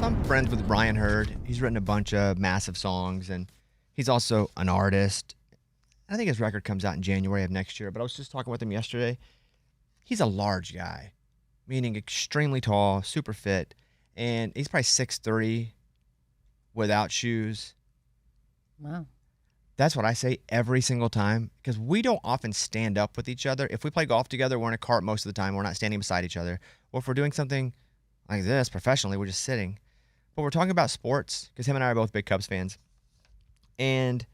I'm friends with Ryan Hurd. He's written a bunch of massive songs, and he's also an artist. I think his record comes out in January of next year, but I was just talking with him yesterday. He's a large guy, meaning extremely tall, super fit, and he's probably 6'3" without shoes. Wow. That's what I say every single time, because we don't often stand up with each other. If we play golf together, we're in a cart most of the time. We're not standing beside each other. Or if we're doing something like this professionally, we're just sitting. But we're talking about sports, because him and I are both big Cubs fans. And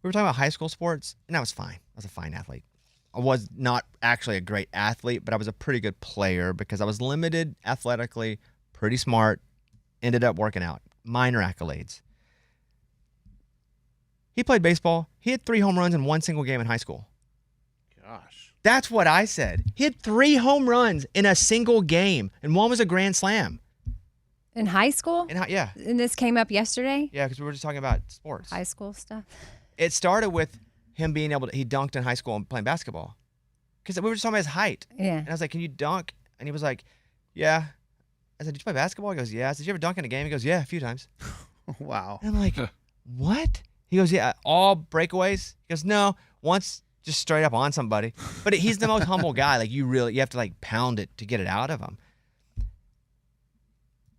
we were talking about high school sports, and I was fine. I was a fine athlete. I was not actually a great athlete, but I was a pretty good player because I was limited athletically, pretty smart, ended up working out. Minor accolades. He played baseball. He had 3 home runs in one single game in high school. Gosh. That's what I said. He had 3 home runs in a single game, and one was a grand slam. In high school? Yeah. And this came up yesterday? Yeah, because we were just talking about sports. High school stuff? It started with him being able to, he dunked in high school and playing basketball. Because we were just talking about his height. Yeah. And I was like, can you dunk? And he was like, yeah. I said, did you play basketball? He goes, yeah. I said, did you ever dunk in a game? He goes, yeah, a few times. Wow. And I'm like, what? He goes, yeah, all breakaways? He goes, no, once just straight up on somebody. But he's the most humble guy. Like, you have to like pound it to get it out of him.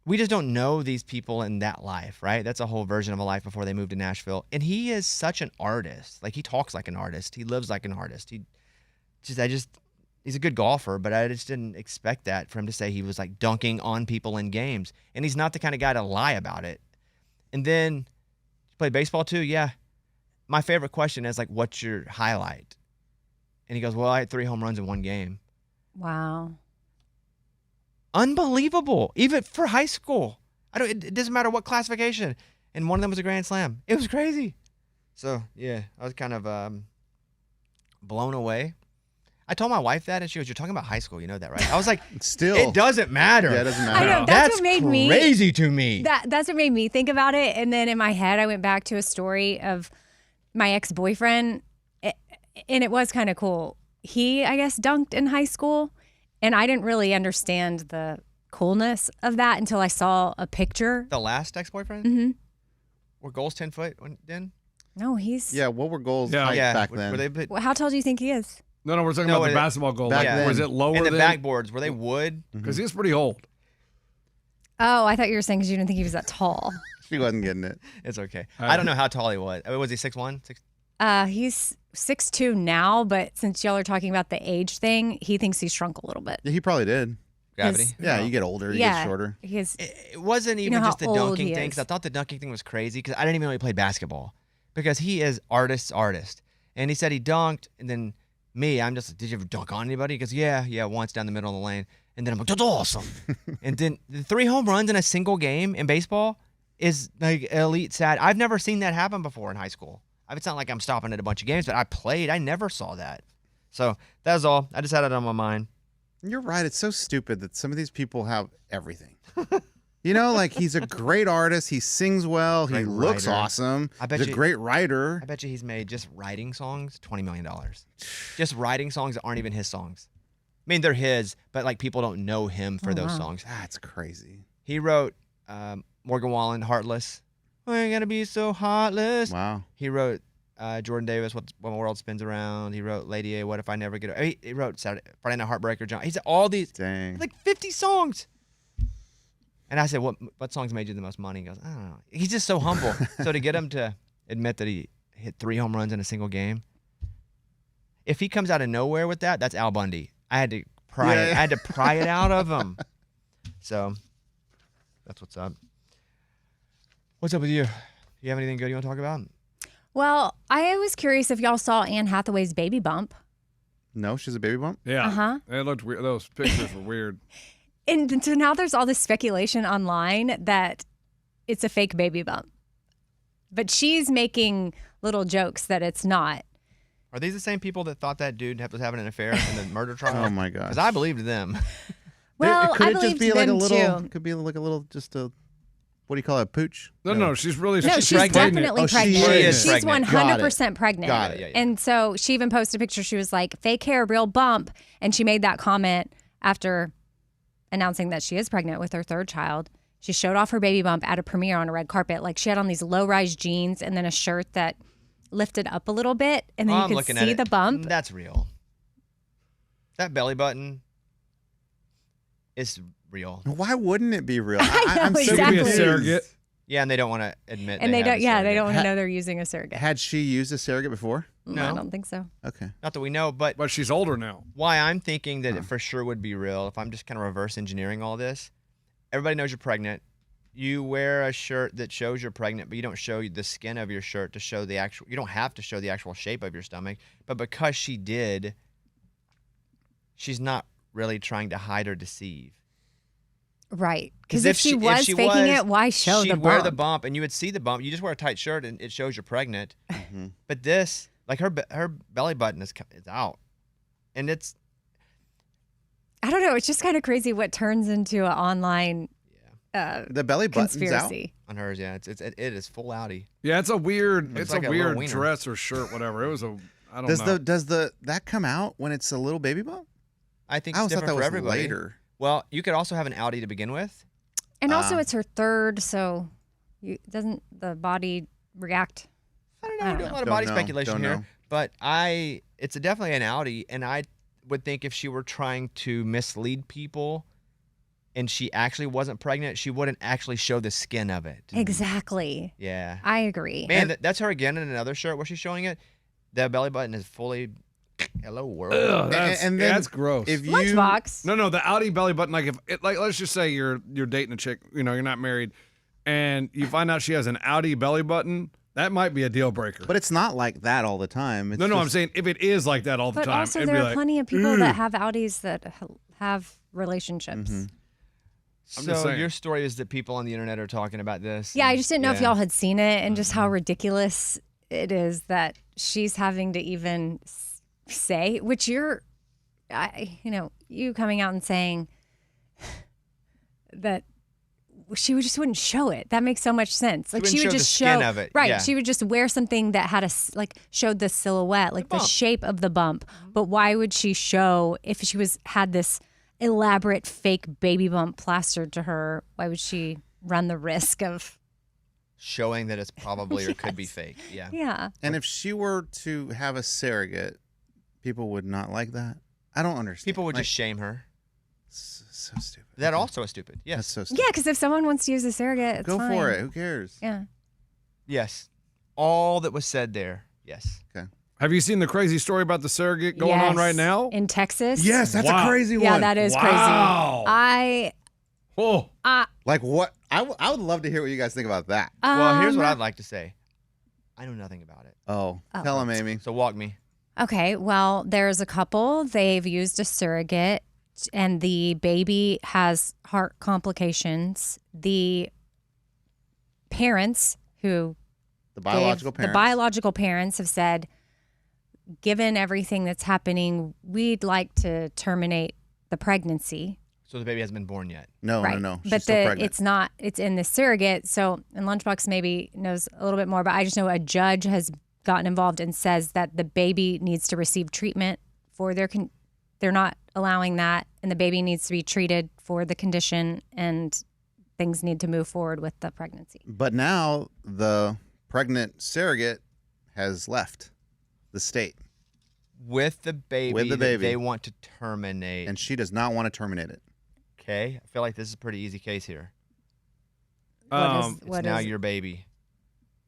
We just don't know these people in that life, right? That's a whole version of a life before they moved to Nashville. And he is such an artist. Like, he talks like an artist. He lives like an artist. He's a good golfer, but I just didn't expect that for him to say he was like dunking on people in games. And he's not the kind of guy to lie about it. And then you play baseball too? Yeah. My favorite question is like, what's your highlight? And he goes, well, I had 3 home runs in one game. Wow. Unbelievable. Even for high school. It doesn't matter what classification. And one of them was a grand slam. It was crazy. So, yeah, I was kind of blown away. I told my wife that, and she goes, you're talking about high school. You know that, right? I was like, Still. It doesn't matter. Yeah, it doesn't matter. I know, That's what made crazy to me. That's what made me think about it. And then in my head, I went back to a story of my ex-boyfriend, and it was kind of cool. He, I guess, dunked in high school, and I didn't really understand the coolness of that until I saw a picture. The last ex-boyfriend? Mm-hmm. Were goals 10 foot then? No, he's... Yeah, what were goals Yeah. back then? Were they Well, how tall do you think he is? No, we're talking about the basketball goal. Back Like, then. was it lower and the than? backboards, were they wood? Because he's pretty old. Oh, I thought you were saying because you didn't think he was that tall. She wasn't getting it. It's okay. I don't know how tall he was. I mean, was he 6'1"? He's 6'2" now, but since y'all are talking about the age thing, he thinks he's shrunk a little bit. Yeah, he probably did. Gravity? Yeah, you get older, you get shorter. It wasn't even know how just the old dunking he thing, is. because I thought the dunking thing was crazy, because I didn't even know he played basketball. Because he is artist. And he said he dunked, and then me, I'm just like, did you ever dunk on anybody? He goes, yeah, once down the middle of the lane. And then I'm like, that's awesome. And then the 3 home runs in a single game in baseball is like elite stat. I've never seen that happen before in high school. It's not like I'm stopping at a bunch of games, but I played. I never saw that. So that was all. I just had it on my mind. You're right. It's so stupid that some of these people have everything. You know, like he's a great artist. He sings well. He looks awesome. He's a great writer. I bet you he's made just writing songs $20 million. Just writing songs that aren't even his songs. I mean, they're his, but like people don't know him for those songs. That's crazy. He wrote Morgan Wallen, Heartless. We're gonna be so heartless. Wow. He wrote Jordan Davis, When the World Spins Around. He wrote Lady A, What If I Never Get Over. He wrote Friday Night Heartbreaker. John. He said all these, like 50 songs. And I said, what songs made you the most money? He goes, I don't know. He's just so humble. So to get him to admit that he hit 3 home runs in a single game, if he comes out of nowhere with that, that's Al Bundy. I had to pry it. I had to pry it out of him. So that's what's up. What's up with you? You have anything good you want to talk about? Well, I was curious if y'all saw Anne Hathaway's baby bump. No, she's a baby bump? Yeah. Uh-huh. It looked weird. Those pictures were weird. And so now there's all this speculation online that it's a fake baby bump. But she's making little jokes that it's not. Are these the same people that thought that dude was having an affair in the murder trial? Oh, my gosh. Because I believed them. Well, could I it just believed be like a them little? too. It could be like a little, just a, what do you call it, a pooch? No, she's really. No, she's pregnant. definitely Oh, she pregnant. is She's pregnant. 100% pregnant. Got it. Yeah. And so she even posted a picture. She was like, fake hair, real bump. And she made that comment after announcing that she is pregnant with her 3rd child. She showed off her baby bump at a premiere on a red carpet. Like she had on these low-rise jeans and then a shirt that lifted up a little bit, and then you could see the bump. That's real. That belly button is real. Why wouldn't it be real? I'm so exactly. Be a surrogate. Yeah, and they don't want to admit. And they don't. Yeah, they don't want to Ha- know they're using a surrogate. Had she used a surrogate before? No. I don't think so. Okay. Not that we know, but she's older now. Why I'm thinking that it for sure would be real, if I'm just kind of reverse engineering all this, everybody knows you're pregnant. You wear a shirt that shows you're pregnant, but you don't show the skin of your shirt to show the actual. You don't have to show the actual shape of your stomach. But because she did, she's not really trying to hide or deceive. Right. Because if she was faking it, why show the bump? She'd wear the bump, and you would see the bump. You just wear a tight shirt, and it shows you're pregnant. Mm-hmm. But this, like her belly button is out, and it's. I don't know. It's just kind of crazy what turns into an online. The belly button's conspiracy out. On hers, yeah, it is full outie. Yeah, it's a weird, It's a like a weird little wiener. dress or shirt, whatever. It was I don't know. Does that come out when it's a little baby bump? I think I it's always thought different that for was everybody. later. Well, you could also have an outie to begin with. And also, it's her third, so doesn't the body react? I don't know. I We're don't doing a know. lot of Don't body know. speculation Don't here, know. but it's definitely an outie, and I would think if she were trying to mislead people, and she actually wasn't pregnant, she wouldn't actually show the skin of it. Exactly. Yeah. I agree. Man, that's her again in another shirt where she's showing it. The belly button is fully. Hello world. Ugh, that's, And then that's gross. If you Lunchbox. No, the outie belly button. Like let's just say you're dating a chick. You know, you're not married, and you find out she has an outie belly button. That might be a deal breaker. But it's not like that all the time. It's no, I'm just- saying if it is like that all the But time, also, it'd there be are like, plenty of people that have outies that have relationships. Mm-hmm. I'm just So saying. your story is that people on the internet are talking about this. Yeah, I and- just didn't know if yeah. y'all had seen it and just how ridiculous it is that she's having to even say, which you coming out and saying that she just wouldn't show it. That makes so much sense. Like wouldn't she would show just the skin show of it, right. yeah. She would just wear something that had showed the silhouette, like the bump. shape of the bump. But why would she show if she had this elaborate fake baby bump plastered to her? Why would she run the risk of? Showing that it's probably or could be fake. Yeah. Yeah. And if she were to have a surrogate, people would not like that. I don't understand. People would Like, just shame her. so stupid. That also is stupid. Yes. That's so stupid. Yeah, because if someone wants to use a surrogate, it's Go fine. for it. Who cares? Yeah. Yes. All that was said there. Yes. Okay. have you seen the crazy story about the surrogate going on Yes. right now? In Texas? Yes, that's Wow. a crazy Yeah, one. that is Wow. crazy. Oh, Like what? I would love to hear what you guys think about that. Well, here's what I'd like to say. I know nothing about it. Oh, Oh. tell him, Amy. So walk me. Okay, well, there's a couple. They've used a surrogate, and the baby has heart complications. The parents who The biological the parents. biological parents have said, given everything that's happening, we'd like to terminate the pregnancy. So the baby hasn't been born yet. No, Right. no. She's But still pregnant. it's not, it's in the surrogate. So, and Lunchbox maybe knows a little bit more, but I just know a judge has gotten involved and says that the baby needs to receive treatment for they're not allowing that, and the baby needs to be treated for the condition, and things need to move forward with the pregnancy. But now the pregnant surrogate has left the state, With the baby. With the that baby. They want to terminate. and she does not want to terminate it. Okay. I feel like this is a pretty easy case here. What It's now is- your baby.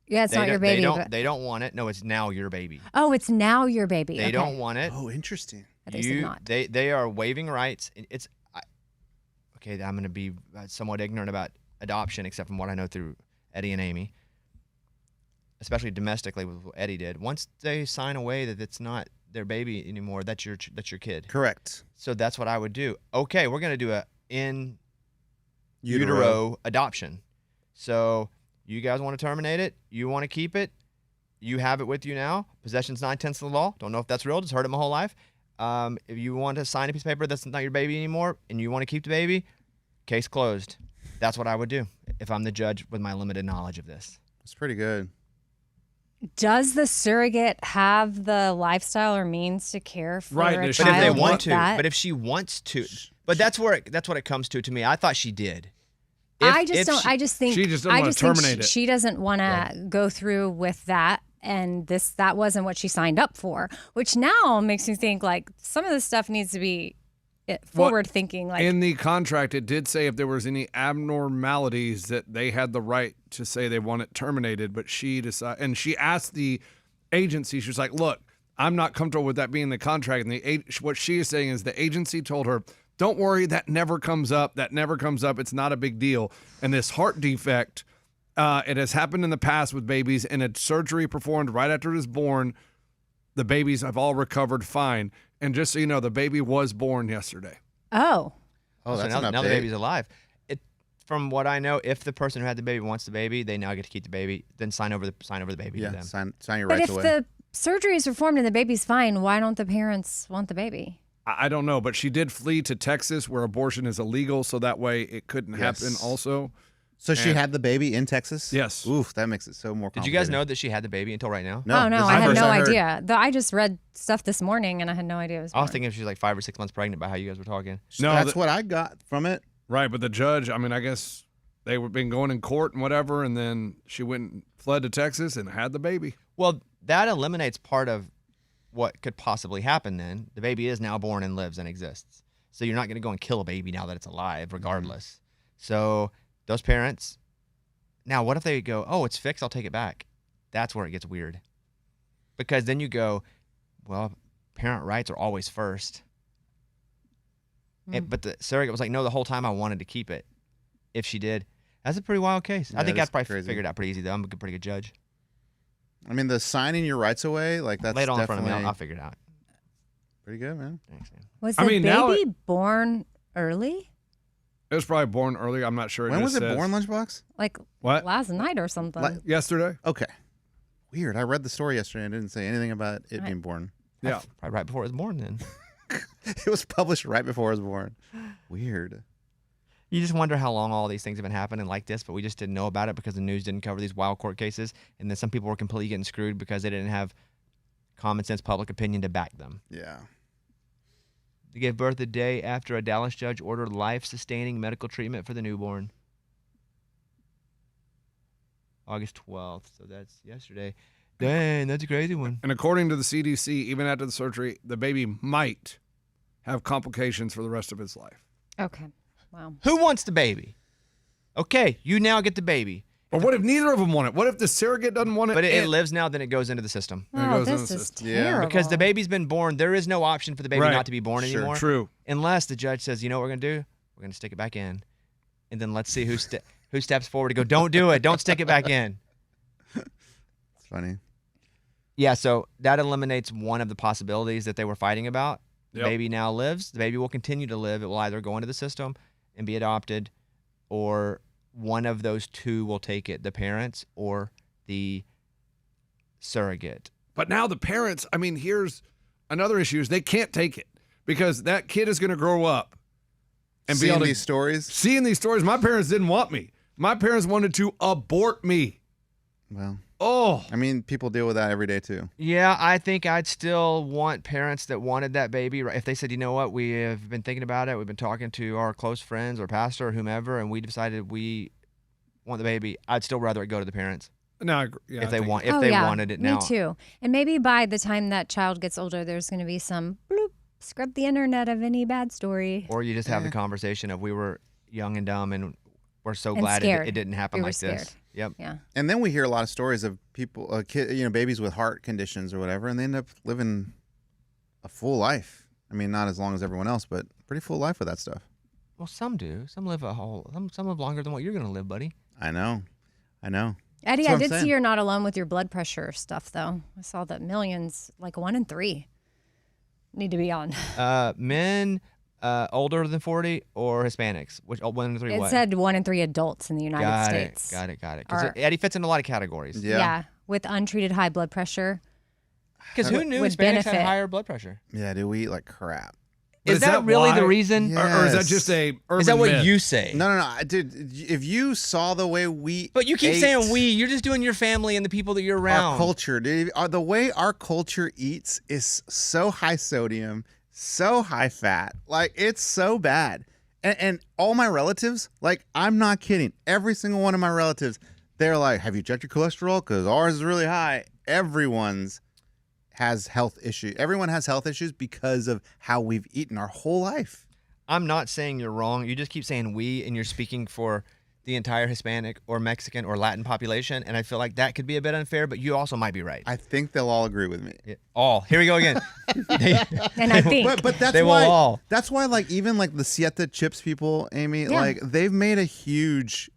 Yeah, it's They not your don't- baby. They don't want it. No, it's now your baby. Oh, it's now your baby. They Okay. don't want it. Oh, interesting. They said not. They are waiving rights. Okay, I'm going to be somewhat ignorant about adoption, except from what I know through Eddie and Amy, especially domestically with what Eddie did. Once they sign away that it's not their baby anymore, that's your kid. Correct. So that's what I would do. Okay, we're going to do a in Utero. utero adoption. So you guys want to terminate it? You want to keep it? You have it with you now. Possession's 9/10 of the law. Don't know if that's real. Just heard it my whole life. If you want to sign a piece of paper that's not your baby anymore and you want to keep the baby, case closed. That's what I would do if I'm the judge with my limited knowledge of this. It's pretty good. Does the surrogate have the lifestyle or means to care for Right, a does But she if they child want like to, that? but if she wants to, but that's what it comes to me. I thought she did. I just think she just doesn't want to terminate it. She doesn't want to go through with that. And that wasn't what she signed up for, which now makes me think like some of this stuff needs to be forward thinking. Like in the contract, it did say if there was any abnormalities that they had the right to say they want it terminated. But she decided, and she asked the agency, she was like, "Look, I'm not comfortable with that being in the contract." And what she is saying is the agency told her, "Don't worry, that never comes up. That never comes up. It's not a big deal." And this heart defect. It has happened in the past with babies, and a surgery performed right after it is born. The babies have all recovered fine. And just so you know, the baby was born yesterday. Oh, that's so an now the update. baby's alive. From what I know, if the person who had the baby wants the baby, they now get to keep the baby. Then sign over the baby to them. Sign your but rights if away. the surgery is performed and the baby's fine, why don't the parents want the baby? I don't know, but she did flee to Texas where abortion is illegal, so that way it couldn't happen also. So she had the baby in Texas? Yes. Oof, that makes it so more complicated. Did you guys know that she had the baby until right now? No. Oh, no, this is I the had first no heard. idea. I just read stuff this morning and I had no idea it was I was born. thinking she was like 5 or 6 months pregnant by how you guys were talking. No, That's what I got from it. Right, but the judge, I mean, I guess they were been going in court and whatever, and then she went and fled to Texas and had the baby. Well, that eliminates part of what could possibly happen then. The baby is now born and lives and exists. So you're not going to go and kill a baby now that it's alive, regardless. So those parents, now what if they go, oh, it's fixed, I'll take it back. That's where it gets weird. Because then you go, well, parent rights are always first. But the surrogate was like, no, the whole time I wanted to keep it. If she did. That's a pretty wild case. I think I'd probably figure it out pretty easy, though. I'm a pretty good judge. I mean, the signing your rights away, like that's Lay it all in definitely front of me. I'll figure it out. pretty good, man. Thanks, man. Was the baby born early? It was probably born early. I'm not sure. When was it born, Lunchbox? Like what? Last night or something. Yesterday. Okay. Weird. I read the story yesterday and it didn't say anything about it being born. Yeah. Probably right before it was born then. It was published right before I was born. Weird. You just wonder how long all these things have been happening like this, but we just didn't know about it because the news didn't cover these wild court cases. And then some people were completely getting screwed because they didn't have common sense public opinion to back them. Yeah. They gave birth a day after a Dallas judge ordered life-sustaining medical treatment for the newborn. August 12th, so that's yesterday. Dang, that's a crazy one. And according to the CDC, even after the surgery, the baby might have complications for the rest of his life. Okay. Wow. Who wants the baby? Okay, you now get the baby. But what if neither of them want it? What if the surrogate doesn't want it? But it lives now, then it goes into the system. Oh, this is terrible. Because the baby's been born. There is no option for the baby not to be born anymore. True. Unless the judge says, you know what we're going to do? We're going to stick it back in. And then let's see who steps forward to go, don't do it. Don't stick it back in. It's funny. Yeah, so that eliminates one of the possibilities that they were fighting about. The baby now lives. The baby will continue to live. It will either go into the system and be adopted, or one of those two will take it, the parents or the surrogate. But now the parents, I mean, here's another issue is they can't take it because that kid is going to grow up and Seeing be able to these stories. Seeing these stories. My parents didn't want me. My parents wanted to abort me. Well, I mean, people deal with that every day too. Yeah, I think I'd still want parents that wanted that baby. If they said, you know what, we have been thinking about it. We've been talking to our close friends or pastor or whomever, and we decided we want the baby. I'd still rather it go to the parents. No, if they wanted it now. Me too. And maybe by the time that child gets older, there's going to be some bloop, scrub the internet of any bad story. Or you just have the conversation of we were young and dumb and we're so glad it didn't happen like this. Yep. Yeah. And then we hear a lot of stories of people, babies with heart conditions or whatever, and they end up living a full life. I mean, not as long as everyone else, but pretty full life with that stuff. Well, some do. Some live some live longer than what you're going to live, buddy. I know. Eddie, I did see you're not alone with your blood pressure stuff, though. I saw that millions, like 1 in 3, need to be on. Men older than 40 or Hispanics? Which 1 in 3 It what? said 1 in 3 adults in the United States. Got it. Because Eddie fits into a lot of categories. Yeah, with untreated high blood pressure. Because who knew would Hispanics benefit. had higher blood pressure? Yeah, dude, we eat like crap. Is that really the reason? Yes. Or is that just a urban Is that what myth? you say? No, dude. If you saw the way we But you keep ate, saying we. You're just doing your family and the people that you're around. our culture, dude. The way our culture eats is so high sodium, so high fat. Like, it's so bad. And all my relatives, like, I'm not kidding. Every single one of my relatives, they're like, have you checked your cholesterol? Because ours is really high. Everyone's has health issues. Everyone has health issues because of how we've eaten our whole life. I'm not saying you're wrong. You just keep saying we, and you're speaking for the entire Hispanic or Mexican or Latin population, and I feel like that could be a bit unfair, but you also might be right. I think they'll all agree with me. All. Here we go again. And I think. But that's they why, will all. That's why, like, even like the Siete Chips people, Amy, like, they've made a huge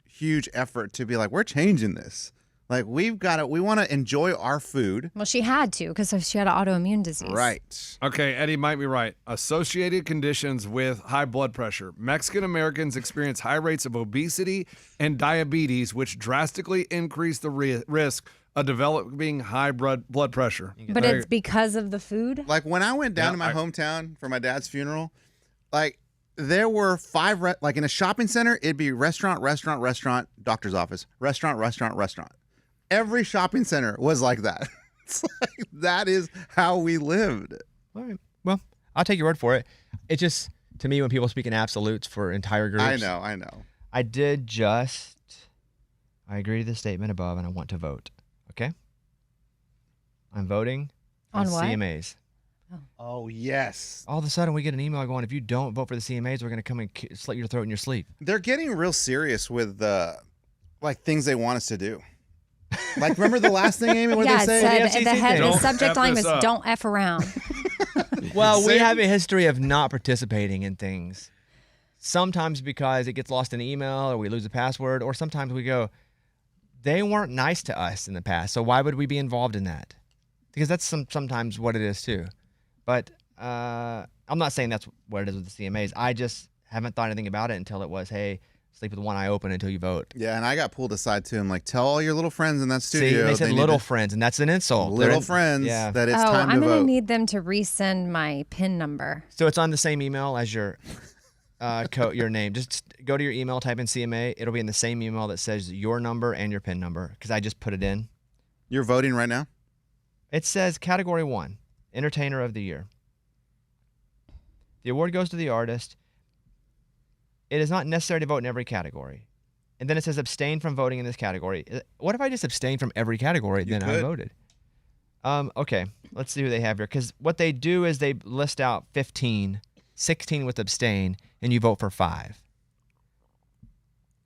effort to be like, we're changing this. Like, we want to enjoy our food. Well, she had to because she had an autoimmune disease. Right. Okay, Eddie might be right. Associated conditions with high blood pressure. Mexican Americans experience high rates of obesity and diabetes, which drastically increase the risk of developing high blood pressure. But it's because of the food? Like, when I went down to my hometown for my dad's funeral, like, there were 5, like, in a shopping center, it'd be restaurant, doctor's office, restaurant. Every shopping center was like that. It's like, that is how we lived. All right. Well, I'll take your word for it. It just, to me, when people speak in absolutes for entire groups. I know. I agree to the statement above, and I want to vote. Okay? I'm voting on what? CMAs. Oh, yes. All of a sudden, we get an email going, if you don't vote for the CMAs, we're going to come and slit your throat in your sleep. They're getting real serious with, like, things they want us to do. Like, remember the last thing, Amy? What did they say? The subject line was "Don't F around." Well, we have a history of not participating in things. Sometimes because it gets lost in an email or we lose a password, or sometimes we go, they weren't nice to us in the past, so why would we be involved in that? Because that's sometimes what it is too. But I'm not saying that's what it is with the CMAs. I just haven't thought anything about it until it was, hey, sleep with one eye open until you vote. Yeah, and I got pulled aside too. I'm like, tell all your little friends in that studio. See, they said little friends, and that's an insult. Little friends that it's time to I'm vote. going to need them to resend my PIN number. So it's on the same email as your your name. Just go to your email, type in CMA. It'll be in the same email that says your number and your PIN number, because I just put it in. You're voting right now? It says Category 1, Entertainer of the Year. The award goes to the artist. It is not necessary to vote in every category. And then it says abstain from voting in this category. What if I just abstain from every category? Then I voted. Okay, let's see who they have here. Because what they do is they list out 15, 16 with abstain, and you vote for 5.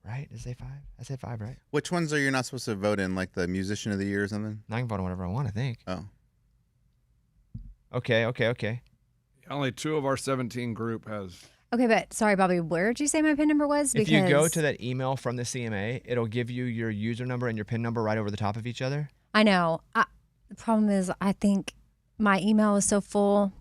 Right? Did I say 5? I said 5, right? Which ones are you not supposed to vote in? Like the Musician of the Year or something? I can vote on whatever I want, I think. Oh. Okay. Only 2 of our 17 group has... Okay, but sorry, Bobby, where did you say my PIN number was? If you go to that email from the CMA, it'll give you your user number and your PIN number right over the top of each other. I know. The problem is I think my email was so full.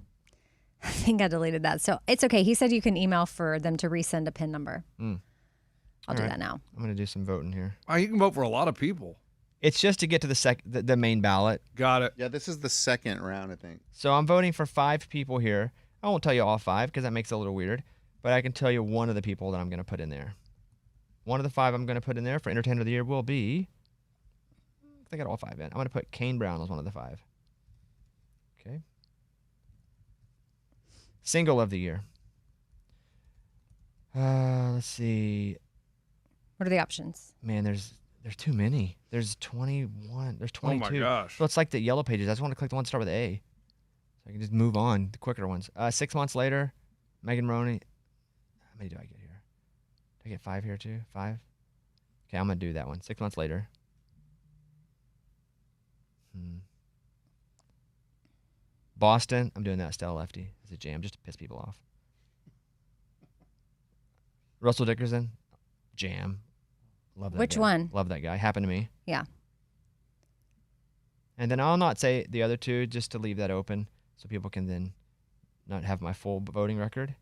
I think I deleted that. So it's okay. He said you can email for them to resend a PIN number. I'll do that now. I'm going to do some voting here. Oh, you can vote for a lot of people. It's just to get to the main ballot. Got it. Yeah, this is the second round, I think. So I'm voting for 5 people here. I won't tell you all 5 because that makes it a little weird. But I can tell you one of the people that I'm going to put in there. One of the 5 I'm going to put in there for Entertainer of the Year will be... I got all 5 in. I'm going to put Kane Brown as one of the 5. Okay. Single of the Year. Let's see. What are the options? Man, there's too many. There's 21. There's 22. Oh my gosh. So it's like the yellow pages. I just want to click the one that start with A. So I can just move on, the quicker ones. 6 months later, Megan Maroney. How many do I get here? Do I get 5 here too? 5? Okay, I'm going to do that one. 6 months later. Boston. I'm doing that Stella Lefty as a jam just to piss people off. Russell Dickerson. Jam. Love that Which guy. one? Love that guy. Happened to me. Yeah. And then I'll not say the other 2 just to leave that open so people can then not have my full voting record.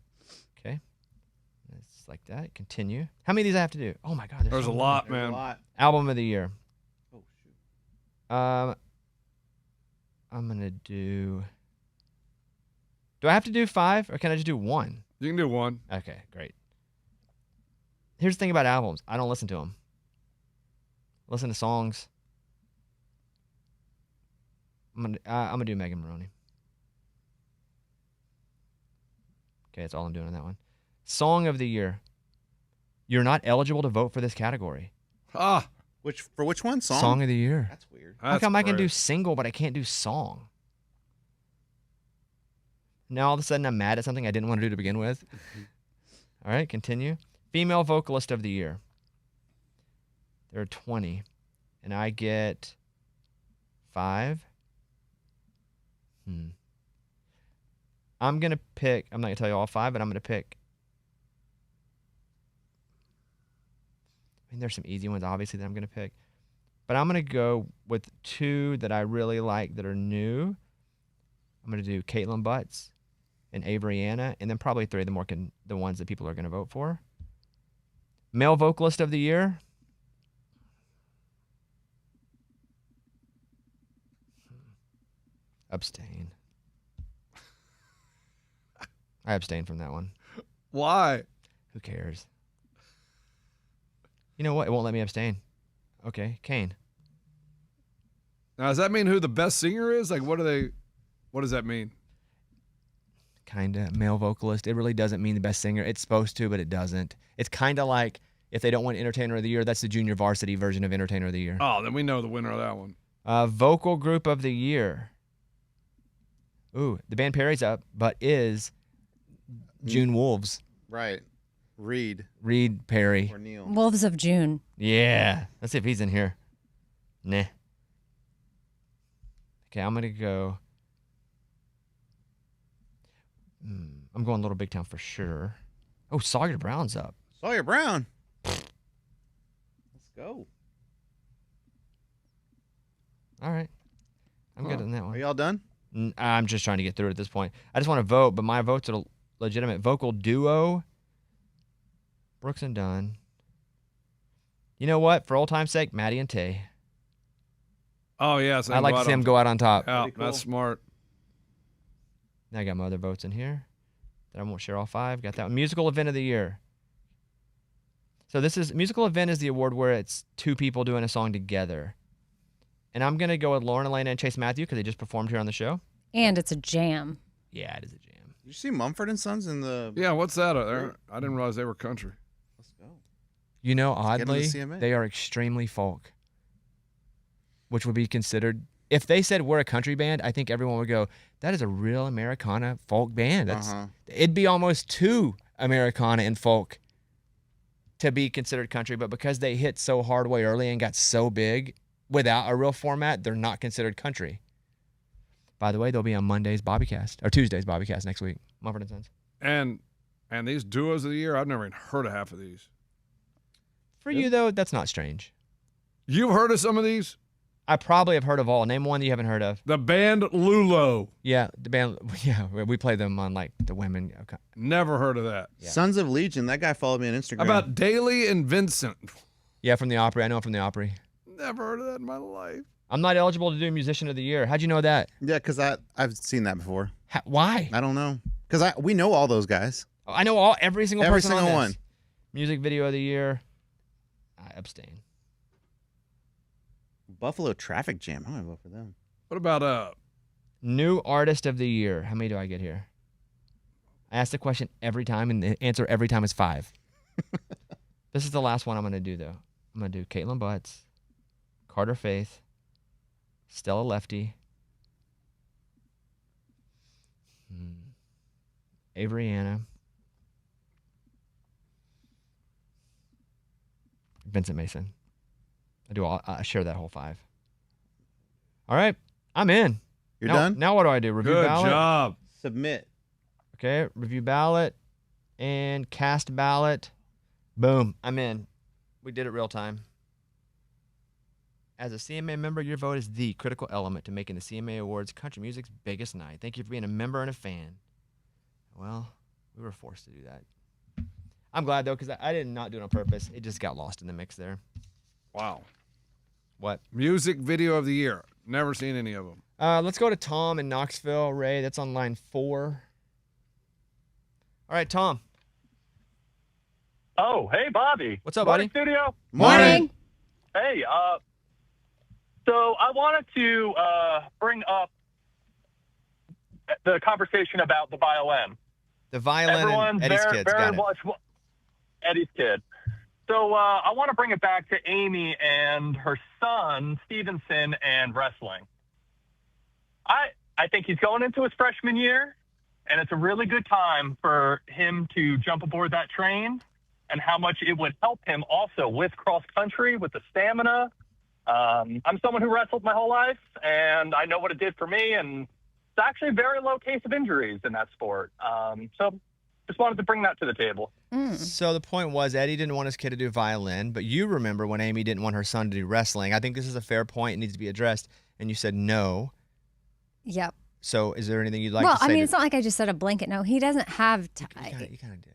Okay. It's like that. Continue. How many of these I have to do? Oh my God. There's a lot, man. Album of the Year. Oh, shoot. I'm going to do... Do I have to do 5 or can I just do 1? You can do 1. Okay, great. Here's the thing about albums. I don't listen to them. I listen to songs. I'm gonna do Megan Maroney. Okay, that's all I'm doing on that one. Song of the year. You're not eligible to vote for this category. Ah, For which one? Song of the year. That's weird. How come I can do single, but I can't do song? Now all of a sudden I'm mad at something I didn't want to do to begin with. All right, continue. Female vocalist of the year. There are 20. And I get 5. I'm going to pick, I'm not going to tell you all 5, but I'm going to pick. I mean, there's some easy ones, obviously, that I'm going to pick. But I'm going to go with 2 that I really like that are new. I'm going to do Caitlin Butts and Avery Anna, and then probably 3 of the ones that people are going to vote for. Male vocalist of the year. Abstain. I abstain from that one. why? Who cares? You know what? It won't let me abstain. Okay, Kane. Now, does that mean who the best singer is? Like, what does that mean? Kinda male vocalist. It really doesn't mean the best singer. It's supposed to, but it doesn't. It's kind of like if they don't want Entertainer of the Year, that's the junior varsity version of Entertainer of the Year. Oh, then we know the winner of that one. Vocal group of the year. Ooh, the band Perry's up, but is June Wolves. Right. Reed Perry. or Neil. Wolves of June. Yeah. Let's see if he's in here. Nah. Okay, I'm going to go. I'm going Little Big Town for sure. Oh, Sawyer Brown's up. Sawyer Brown. Let's go. All right. I'm good on that Are one. y'all done? I'm just trying to get through it at this point. I just want to vote, but my vote's a legitimate vocal duo. Brooks and Dunn. You know what? For old time's sake, Maddie and Tay. Oh, yeah. So I'd like to see him go out on top. Yeah, Pretty cool. that's smart. Now I got my other votes in here that I won't share all 5. Got that one. Musical event of the year. So this is musical event is the award where it's 2 people doing a song together. And I'm going to go with Lauren Elena and Chase Matthew because they just performed here on the show. And it's a jam. Yeah, it is a jam. Did you see Mumford & Sons in the... Yeah, what's that? I didn't realize they were country. Let's go. You know, get on the oddly, CMA. they are extremely folk, which would be considered. If they said we're a country band, I think everyone would go, that is a real Americana folk band. It'd be almost too Americana and folk to be considered country. But because they hit so hard way early and got so big without a real format, they're not considered country. By the way, they'll be on Monday's Bobbycast or Tuesday's Bobbycast next week. Mumford & Sons. And these duos of the year, I've never even heard of half of these. For you, though, that's not strange. You've heard of some of these? I probably have heard of all. Name one that you haven't heard of. The band Lulo. Yeah, the band. Yeah, we play them on like the women. Okay. Never heard of that. Yeah. Sons of Legion. That guy followed me on Instagram. How about Daly and Vincent? Yeah, from the Opry. I know him from the Opry. Never heard of that in my life. I'm not eligible to do Musician of the Year. How'd you know that? Yeah, because I've seen that before. Why? I don't know. Because we know all those guys. I know every single Every person single on one. this. Music Video of the Year. I abstain. Buffalo Traffic Jam. I'm going to vote for them. What about New Artist of the Year. How many do I get here? I ask the question every time, and the answer every time is 5. This is the last one I'm going to do, though. I'm going to do Caitlin Butts, Carter Faith, Stella Lefty, Avery Anna, Vincent Mason. I share that whole 5. All right, I'm in. You're now, done? Now what do I do? Review Good ballot? job. Submit. Okay, review ballot and cast ballot. Boom, I'm in. We did it real time. As a CMA member, your vote is the critical element to making the CMA Awards country music's biggest night. Thank you for being a member and a fan. Well, we were forced to do that. I'm glad, though, because I did not do it on purpose. It just got lost in the mix there. Wow. What? Music Video of the Year. Never seen any of them. Let's go to Tom in Knoxville. Ray, that's on line 4. All right, Tom. Oh, hey, Bobby. What's up, Morning, buddy? studio. Morning. Hey, so I wanted to bring up the conversation about the violin. The violin Everyone's and Eddie's very, kids. very Got it. much Eddie's kid. So I want to bring it back to Amy and her son, Stevenson, and wrestling. I think he's going into his freshman year, and it's a really good time for him to jump aboard that train, and how much it would help him also with cross country, with the stamina. I'm someone who wrestled my whole life, and I know what it did for me, and it's actually a very low case of injuries in that sport. So just wanted to bring that to the table. So the point was Eddie didn't want his kid to do violin, but you remember when Amy didn't want her son to do wrestling. I think this is a fair point. It needs to be addressed. And you said no. Yep. So is there anything you'd like Well, to say? I mean, it's not like I just said a blanket no. He doesn't have You kind of did.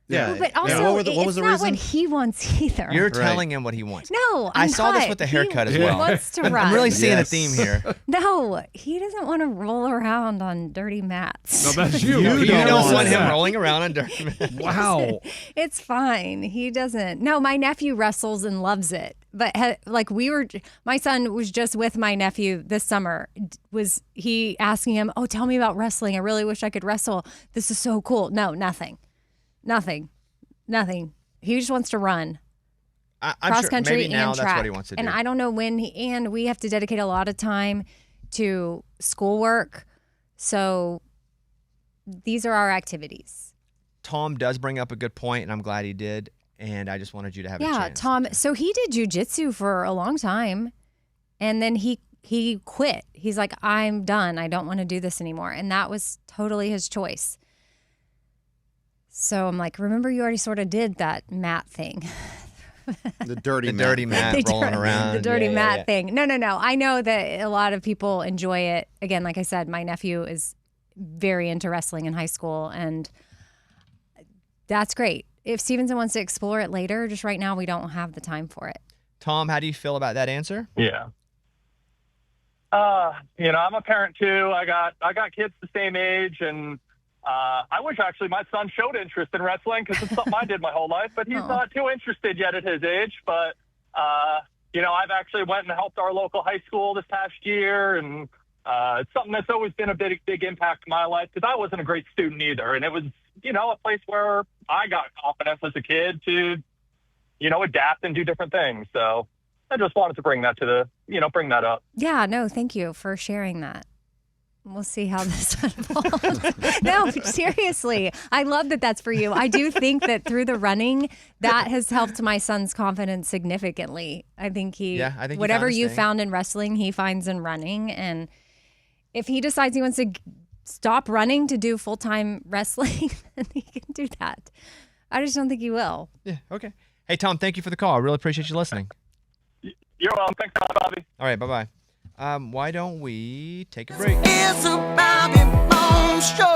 Yeah. But also, Yeah. What was it's the not reason? what he wants either. You're Right. telling him what he wants. No, I I'm saw this cut. with the haircut as He well. wants to I'm run. really seeing Yes. a theme here. No, he doesn't want to roll around on dirty mats. No, that's you. You You don't don't want want him that. rolling around on dirt. Wow. It's fine. He doesn't. No, my nephew wrestles and loves it. But my son was just with my nephew this summer. Was he asking him, "Oh, tell me about wrestling. I really wish I could wrestle. This is so cool." No, nothing. He just wants to run. I'm Cross sure country maybe now and that's track. what he wants to do. And I don't know when and we have to dedicate a lot of time to schoolwork. So these are our activities. Tom does bring up a good point, and I'm glad he did. And I just wanted you to have a chance. Tom. So he did jujitsu for a long time, and then he quit. He's like, I'm done. I don't want to do this anymore. And that was totally his choice. So I'm like, remember, you already sort of did that mat thing. The dirty The mat. dirty mat rolling around. The dirty Yeah, mat yeah. thing. No. I know that a lot of people enjoy it. Again, like I said, my nephew is very into wrestling in high school, and that's great. If Stevenson wants to explore it later, just right now we don't have the time for it. Tom, how do you feel about that answer? Yeah. I'm a parent too. I got kids the same age, and I wish actually my son showed interest in wrestling, because it's something I did my whole life, but he's not too interested yet at his age. But I've actually went and helped our local high school this past year, and it's something that's always been a big impact in my life, because I wasn't a great student either, and it was a place where I got confidence as a kid to adapt and do different things. So I just wanted to bring that bring that up. Yeah, no, thank you for sharing that. We'll see how this unfolds. No, seriously. I love that that's for you. I do think that through the running, that has helped my son's confidence significantly. I think whatever found his you thing. found in wrestling, he finds in running. And if he decides he wants to stop running to do full-time wrestling, then he can do that. I just don't think he will. Yeah, okay. Hey, Tom, thank you for the call. I really appreciate you listening. You're welcome. Thanks, Bobby. All right, bye-bye. Why don't we take a break? It's a Bobby Bones show.